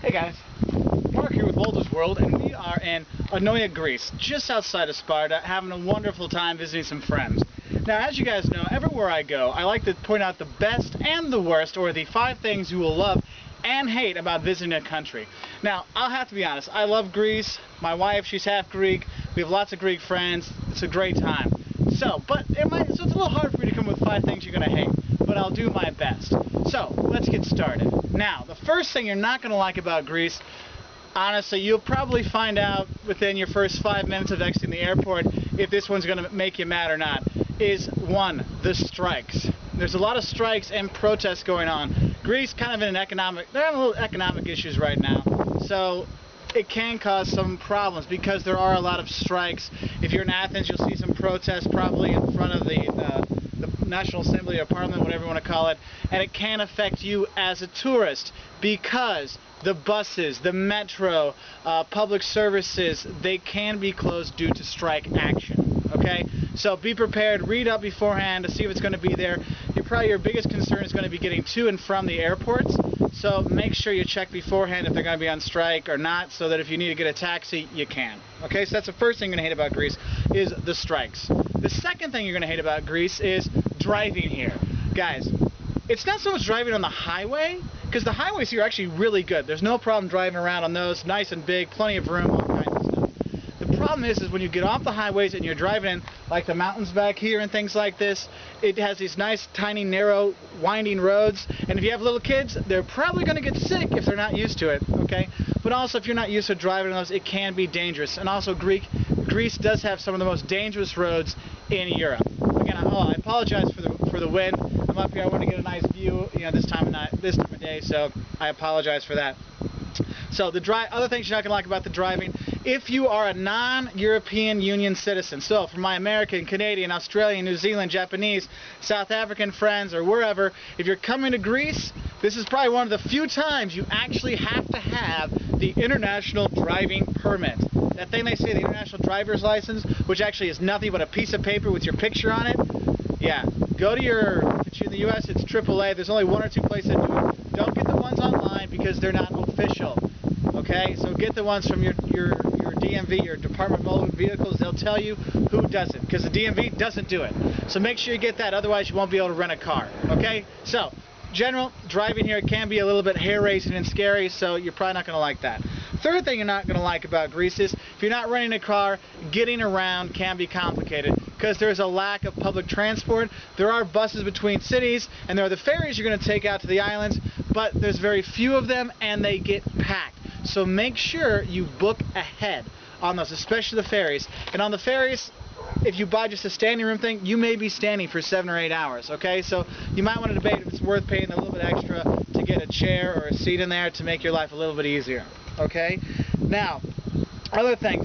Hey guys, Mark here with Walter's World, and we are in Agnoia, Greece, just outside of Sparta, having a wonderful time visiting some friends. Now, as you guys know, everywhere I go, I like to point out the best and the worst, or the 5 things you will love and hate about visiting a country. Now, I'll have to be honest, I love Greece. My wife, she's half Greek. We have lots of Greek friends. It's a great time. So it's a little hard for me to come with 5 things you're going to hate, but I'll do my best. So, let's get started. Now, the first thing you're not going to like about Greece, honestly, you'll probably find out within your first 5 minutes of exiting the airport if this one's going to make you mad or not, is 1, the strikes. There's a lot of strikes and protests going on. Greece kind of in they're having little economic issues right now, so it can cause some problems because there are a lot of strikes. If you're in Athens, you'll see some protests probably in front of the National Assembly or Parliament, whatever you want to call it, and it can affect you as a tourist because the buses, the metro, public services, they can be closed due to strike action. Okay, so be prepared, read up beforehand to see if it's going to be there. Your biggest concern is going to be getting to and from the airports, so make sure you check beforehand if they're going to be on strike or not, so that if you need to get a taxi, you can. Okay, so that's the first thing you're going to hate about Greece, is the strikes. The second thing you're going to hate about Greece is driving here. Guys, it's not so much driving on the highway, because the highways here are actually really good. There's no problem driving around on those, nice and big, plenty of room, all kinds of stuff. The problem is when you get off the highways and you're driving in, like the mountains back here and things like this, it has these nice, tiny, narrow, winding roads, and if you have little kids, they're probably going to get sick if they're not used to it, okay? But also, if you're not used to driving on those, it can be dangerous. And also, Greece does have some of the most dangerous roads in Europe. Again, I apologize for the wind. I'm up here, I want to get a nice view, this time of day, so I apologize for that. So other things you're not going to like about the driving, if you are a non-European Union citizen, so for my American, Canadian, Australian, New Zealand, Japanese, South African friends, or wherever, if you're coming to Greece, this is probably one of the few times you actually have to have the international driving permit. That thing they say, the international driver's license, which actually is nothing but a piece of paper with your picture on it. Yeah, go to if you're in the U.S., it's AAA. There's only 1 or 2 places that do it. Don't get the ones online because they're not official. Okay, so get the ones from your DMV, your Department of Motor Vehicles. They'll tell you who does it, because the DMV doesn't do it. So make sure you get that, otherwise you won't be able to rent a car. Okay, so general driving here can be a little bit hair-raising and scary, so you're probably not going to like that. Third thing you're not going to like about Greece is if you're not renting a car, getting around can be complicated because there's a lack of public transport. There are buses between cities, and there are the ferries you're going to take out to the islands, but there's very few of them and they get packed. So make sure you book ahead on those, especially the ferries. And on the ferries, if you buy just a standing room thing, you may be standing for 7 or 8 hours, okay? So you might want to debate if it's worth paying a little bit extra to get a chair or a seat in there to make your life a little bit easier, okay? Now,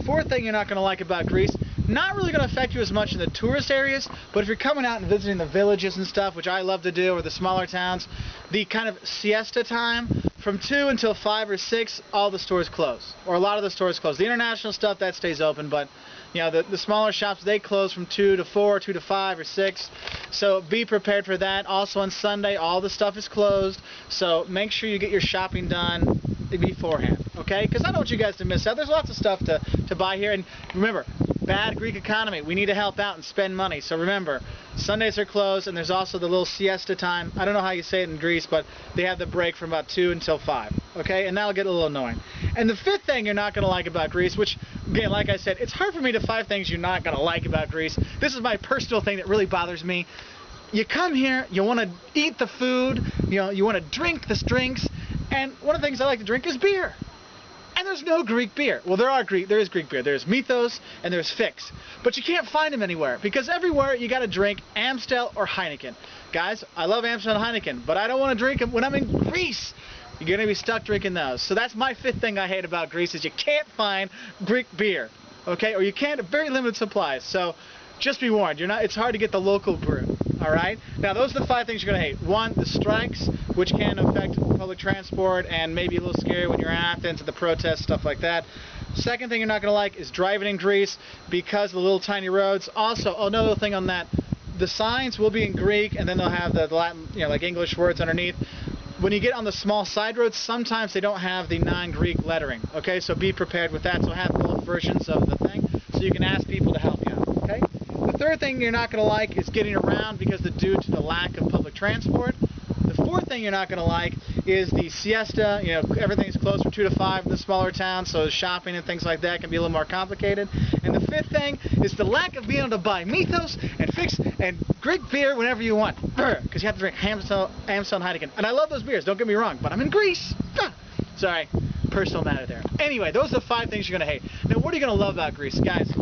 fourth thing you're not going to like about Greece, not really going to affect you as much in the tourist areas, but if you're coming out and visiting the villages and stuff, which I love to do, or the smaller towns, the kind of siesta time, from 2 until 5 or 6, all the stores close, or a lot of the stores close. The international stuff, that stays open, but the smaller shops, they close from 2 to 4, 2 to 5 or 6, so be prepared for that. Also on Sunday, all the stuff is closed, so make sure you get your shopping done beforehand, okay? Because I don't want you guys to miss out. There's lots of stuff to buy here, and remember, bad Greek economy, we need to help out and spend money. So remember, Sundays are closed, and there's also the little siesta time. I don't know how you say it in Greece, but they have the break from about 2 until 5, okay? And that'll get a little annoying. And the fifth thing you're not going to like about Greece, which, again, like I said, it's hard for me to 5 things you're not going to like about Greece. This is my personal thing that really bothers me. You come here, you want to eat the food, you want to drink the drinks, and one of the things I like to drink is beer. And there's no Greek beer. Well, there is Greek beer. There's Mythos and there's Fix. But you can't find them anywhere because everywhere you got to drink Amstel or Heineken. Guys, I love Amstel and Heineken, but I don't want to drink them when I'm in Greece. You're going to be stuck drinking those. So that's my 5th thing I hate about Greece, is you can't find Greek beer. Okay? Or you can't, very limited supplies. So just be warned, it's hard to get the local brew. Alright? Now those are the 5 things you're going to hate. 1, the strikes, which can affect public transport and maybe a little scary when you're in Athens and the protests, stuff like that. Second thing you're not going to like is driving in Greece because of the little tiny roads. Also, another thing on that, the signs will be in Greek and then they'll have the Latin, like English words underneath. When you get on the small side roads, sometimes they don't have the non-Greek lettering, okay? So be prepared with that. So have both versions of the thing so you can ask people to help you out, okay? The third thing you're not going to like is getting around because due to the lack of public transport. The fourth thing you're not going to like is the siesta. You know, everything's closed from 2 to 5 in the smaller towns, so shopping and things like that can be a little more complicated. And the fifth thing is the lack of being able to buy Mythos and Greek beer whenever you want, because you have to drink Amstel Heineken. And I love those beers, don't get me wrong, but I'm in Greece. Sorry, personal matter there. Anyway, those are the 5 things you're going to hate. Now, what are you going to love about Greece? Guys,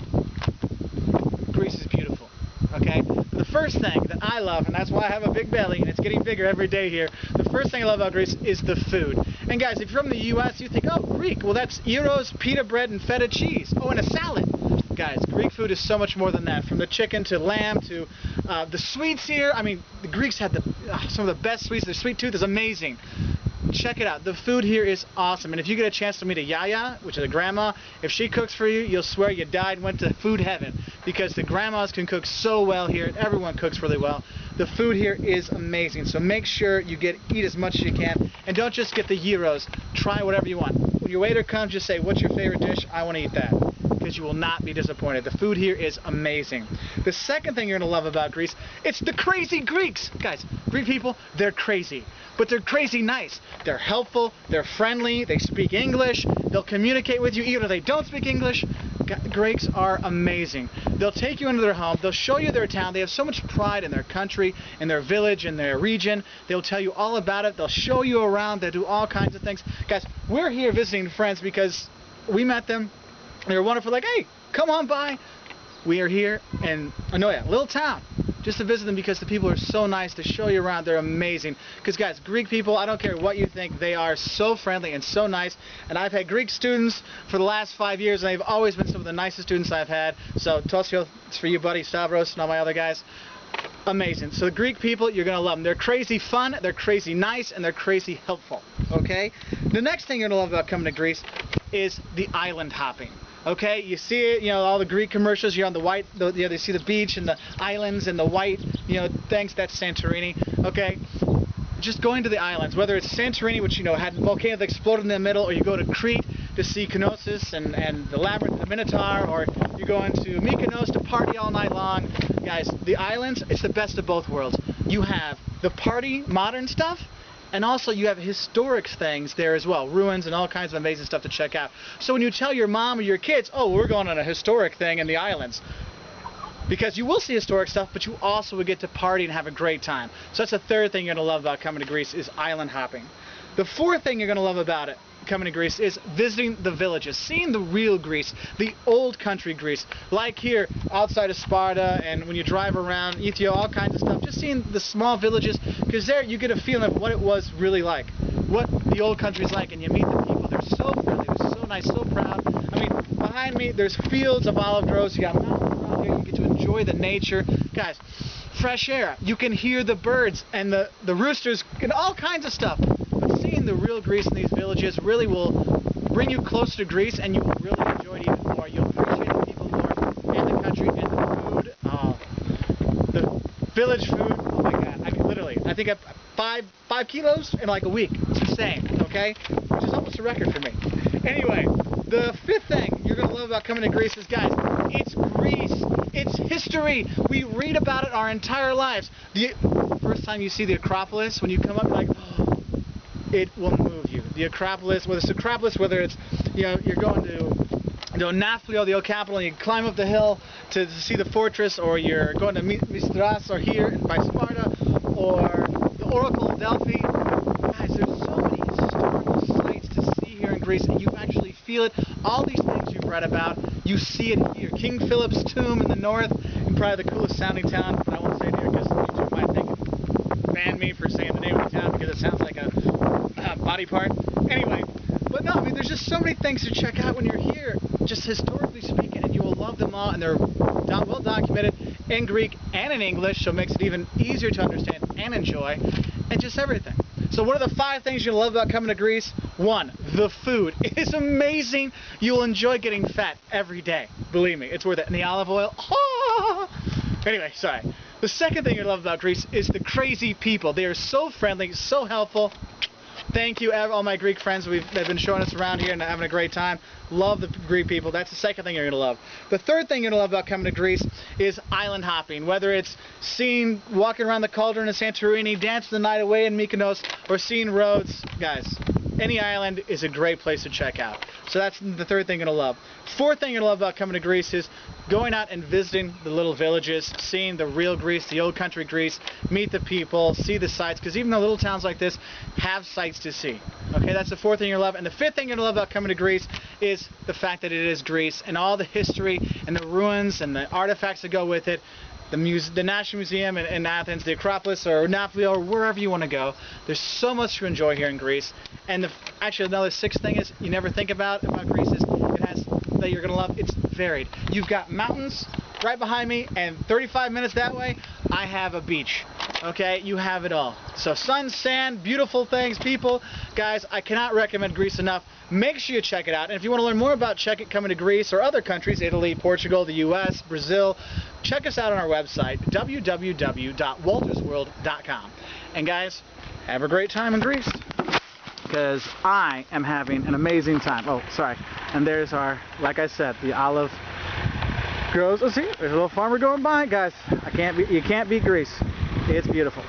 Greece is beautiful, okay? The first thing that I love, and that's why I have a big belly, and it's getting bigger every day here, the first thing I love about Greece is the food. And guys, if you're from the U.S., you think, oh, Greek, well, that's gyros, pita bread, and feta cheese. Oh, and a salad. Guys, Greek food is so much more than that. From the chicken to lamb to the sweets here. I mean, the Greeks had some of the best sweets. Their sweet tooth is amazing. Check it out. The food here is awesome. And if you get a chance to meet a yaya, which is a grandma, if she cooks for you, you'll swear you died and went to food heaven. Because the grandmas can cook so well here. Everyone cooks really well. The food here is amazing. So make sure you eat as much as you can. And don't just get the gyros. Try whatever you want. When your waiter comes, just say, what's your favorite dish? I want to eat that. Because you will not be disappointed. The food here is amazing. The second thing you're going to love about Greece, it's the crazy Greeks. Guys, Greek people, they're crazy. But they're crazy nice. They're helpful, they're friendly, they speak English, they'll communicate with you even if they don't speak English. Greeks are amazing. They'll take you into their home, they'll show you their town, they have so much pride in their country, in their village, in their region. They'll tell you all about it, they'll show you around, they'll do all kinds of things. Guys, we're here visiting friends because we met them. They were wonderful, like, hey, come on by. We are here in Agnoia, a little town, just to visit them because the people are so nice to show you around. They're amazing. Because, guys, Greek people, I don't care what you think, they are so friendly and so nice. And I've had Greek students for the last 5 years, and they've always been some of the nicest students I've had. So, Tosio, it's for you, buddy, Stavros, and all my other guys. Amazing. So the Greek people, you're going to love them. They're crazy fun, they're crazy nice, and they're crazy helpful. Okay? The next thing you're going to love about coming to Greece is the island hopping. Okay, you see it, you know, all the Greek commercials, you're on the white, you know, they see the beach and the islands and the white, you know, things, that's Santorini, okay? Just going to the islands, whether it's Santorini, which, you know, had volcanoes that exploded in the middle, or you go to Crete to see Knossos and the Labyrinth and the Minotaur, or you go into Mykonos to party all night long. Guys, the islands, it's the best of both worlds. You have the party, modern stuff, and also you have historic things there as well, ruins and all kinds of amazing stuff to check out. So when you tell your mom or your kids, oh, we're going on a historic thing in the islands, because you will see historic stuff, but you also will get to party and have a great time. So that's the third thing you're going to love about coming to Greece is island hopping. The fourth thing you're going to love about it, coming to Greece, is visiting the villages, seeing the real Greece, the old country Greece, like here outside of Sparta, and when you drive around Ethiopia, all kinds of stuff, just seeing the small villages, because there you get a feeling of what it was really like, what the old country's like, and you meet the people, they're so friendly, they're so nice, so proud. I mean, behind me, there's fields of olive groves, you got mountains around here, you get to enjoy the nature. Guys, fresh air, you can hear the birds and the roosters and all kinds of stuff. But seeing the real Greece in these villages really will bring you closer to Greece, and you will really enjoy it even more. You'll appreciate the people more, and the country, and the food. Oh, the village food, oh my god, I think I 5 kilos in like a week. It's insane, okay? Which is almost a record for me. Anyway, the fifth thing you're going to love about coming to Greece is, guys, it's Greece. It's history. We read about it our entire lives. The first time you see the Acropolis, when you come up, you're like, oh, it will move you. The Acropolis, whether it's, you know, you're going to Nafplio, the old capital, and you climb up the hill to see the fortress, or you're going to Mistras, or here by Sparta, or the Oracle of Delphi. Guys, there's so many historical sites to see here in Greece, and you actually feel it. All these things you've read about, you see it here. King Philip's tomb in the north, and probably the coolest sounding town, but I won't say it here because YouTube might think, ban me for saying the name of the town because it sounds like a body part. Anyway, but no, I mean, there's just so many things to check out when you're here, just historically speaking, and you will love them all, and they're well documented in Greek and in English, so it makes it even easier to understand and enjoy, and just everything. So what are the 5 things you'll love about coming to Greece? 1, the food. It is amazing. You'll enjoy getting fat every day. Believe me, it's worth it. And the olive oil. Oh! Anyway, sorry. The second thing you love about Greece is the crazy people. They are so friendly, so helpful. Thank you, all my Greek friends. They've been showing us around here and having a great time. Love the Greek people. That's the second thing you're going to love. The third thing you're going to love about coming to Greece is island hopping. Whether it's walking around the cauldron in Santorini, dancing the night away in Mykonos, or seeing Rhodes, guys, any island is a great place to check out. So that's the third thing you're going to love. Fourth thing you're going to love about coming to Greece is going out and visiting the little villages, seeing the real Greece, the old country Greece, meet the people, see the sights, because even the little towns like this have sights to see. Okay, that's the fourth thing you're going to love. And the fifth thing you're going to love about coming to Greece is the fact that it is Greece and all the history and the ruins and the artifacts that go with it. The National Museum in Athens, the Acropolis, or Napoli, or wherever you want to go. There's so much to enjoy here in Greece. And actually, another sixth thing is you never think about Greece is that you're going to love. It's varied. You've got mountains right behind me, and 35 minutes that way, I have a beach. Okay, you have it all. So sun, sand, beautiful things, people. Guys, I cannot recommend Greece enough. Make sure you check it out. And if you want to learn more about coming to Greece or other countries, Italy, Portugal, the US, Brazil, check us out on our website, www.waltersworld.com. And guys, have a great time in Greece, because I am having an amazing time. Oh, sorry. And there's our, like I said, the olive grows. Oh, see, there's a little farmer going by. Guys, you can't beat Greece. It's beautiful.